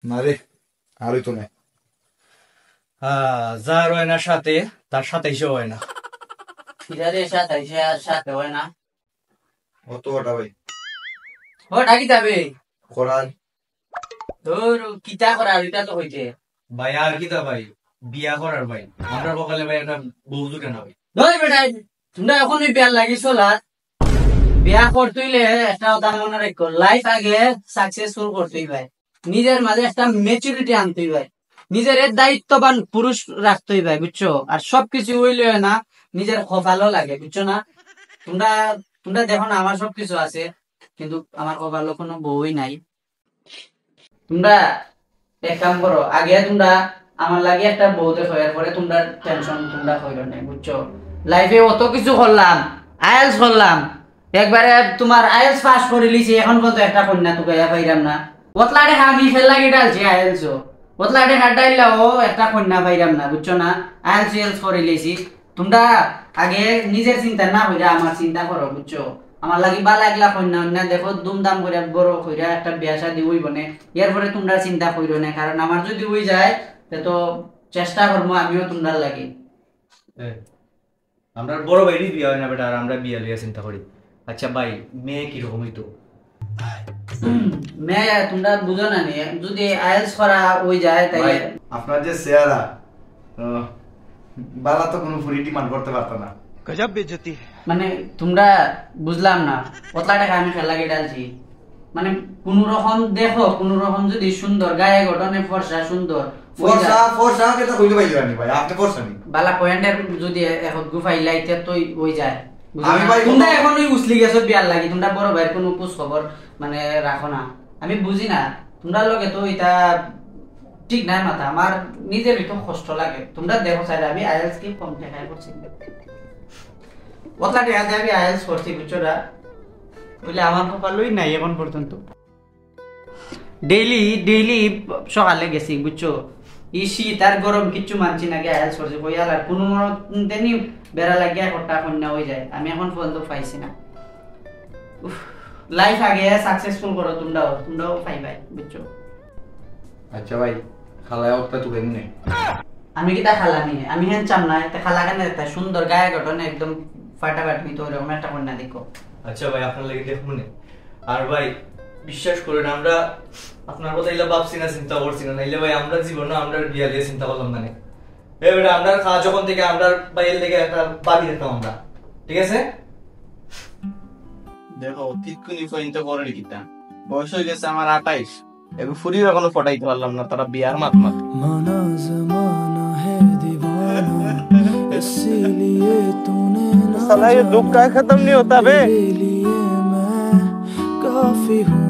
না রে, আরই তো নাই। যার হয় না সাথে, তার সাথে হিসেবে হয় না। ফিরারে সাথে হয় না। অত ওটা ভাই ও ডাকি যাবে করার তোর কিতা করা এটা তো হইছে ভাই আর কি তা ভাই, বিয়া করার ভাই। আমরা বকালে ভাই একটা বউ দুটা না ভাই। ধরে বেটা তোমরা এখনই বিয়ার লাগিস বিয়া করতেইলে একটা কথা মনে রাখো, লাইফ আগে সাকসেসফুল করতেই ভাই, নিজের মাঝে একটা মেচুরিটি আনতেই ভাই, নিজের দায়িত্ববান পুরুষ রাখতেই ভাই, বুঝছো? আর সবকিছু হইলে না নিজের ভালো লাগে, বুঝছো না? তোমরা তোমরা দেখো না আমার সবকিছু আছে, কিন্তু আমার ভালো কোনো বউই নাই। তোমরা এক কাম করো, আগে তোমরা আমার লাগে একটা বউ দেখো, এরপরে তোমরা টেনশন তোমরা হইল না, বুঝছো? লাইফে অত কিছু করলাম, আইএলস করলাম, একবারে তোমার আইএলস পাস করে লিছি, এখন পর্যন্ত একটা কন্যা তো গায়া পাইরাম না। ওতলাটে আমি ফেল লাগি ডালছি আইএলস, ওতলাটে হাড্ডাইলা ও একটা কন্যা পাইরাম না, বুঝছো না? আইএলস করে লিছি। তোমরা আগে নিজের চিন্তা না হইরা আমার চিন্তা করো, বুঝছো? আমার লাগি বা লাগলা কন্যা অন্য দেখো দুমদাম করে বড় কইরা একটা বিয়া শাদী হইব না, এরপরে তোমরা চিন্তা কইরো না, কারণ আমার যদি হই যায় তো চেষ্টা করবো আমিও তোমরা লাগি। আমরা বড় ভাইরই বিয়া হয় না বেটা, আর আমরা বিয়া লিয়া চিন্তা করি। আচ্ছা ভাই, মেয়ে কিরকম হইতো? মেয়ে তোমরা বুঝো না নি, যদি আইএলস করা হই যায় তাই ভাই, আপনার যে চেহারা বালা তো কোনো ফুরি ডিমান্ড করতে পারতো না। गजब बेइज्जती है। মানে তোমরা বুঝলাম না, কতলা টাকা আমি খেলা ডালছি, মানে কোন রকম দেখো, কোন রকম যদি সুন্দর গায়ে গঠনে ফর্সা সুন্দর ফর্সা ফর্সা কেটা কইতে পাইরা নি ভাই, আপনি ফর্সা নি। বালা পয়েন্টের যদি এখন গুফাই লাইতে তো হই যায়। আমি ভাই তোমরা এখন ওই উসলি গেছো বিয়ার লাগি, তোমরা বড় ভাইয়ের কোনো খোঁজ খবর মানে রাখো না, আমি বুঝি না। তোমরা লগে তো এটা ঠিক নাই মাথা, আমার নিজের একটু কষ্ট লাগে। তোমরা দেখো স্যার, আমি আইএলস কি কম টাকায় করছি, ওতলা টাকা দিয়ে আমি আইএলস করছি, বুঝছো না? বলে আমার কপালই নাই এখন পর্যন্ত। ডেইলি ডেইলি সকালে গেছি, বুঝছো? এই শীত আর গরম কিচ্ছু মানছি না, আইএলস করছি কইয়াল, আর কোনো দিনই বেড়া লাগিয়া একটা কন্যা হয়ে যায়, আমি এখন পর্যন্ত পাইছি না। লাইফ আগে সাকসেসফুল করো, তোমরাও পাইবাই, বুঝছো? আচ্ছা ভাই, খালায় ওটা তুলে নে। আমি কি তা খালামি, আমি হেন চাম না, তা খালা কেন একটা সুন্দর গায়ে গঠনে একদম ফাটাফাটি তো এরকম একটা কন্যা দেখো। আচ্ছা ভাই, আপনার লাগে দেখবো না। আর ভাই বিশ্বাস করেন, আমরা আপনার কথা ইলা ভাবছি না, চিন্তা করছি না, নাইলে ভাই আমরা জীবনে আমরা বিয়া লিয়ে চিন্তা করলাম না। বেটা আমরা খাওয়া যখন থেকে আমরা বাইরের থেকে একটা বাড়ি দিতাম আমরা, ঠিক আছে? দেখো তিতকুনি পর্যন্ত করে কিতা বয়স হয়ে গেছে আমার 28, এখন ফুরিও এখনো ফটাইতে পারলাম না, তারা বিয়ার মাত মাত। माना जमाना है दीवाना इसीलिए तूने ना साला ये दुख का खत्म नहीं होता बे। लिए मैं काफी हूँ।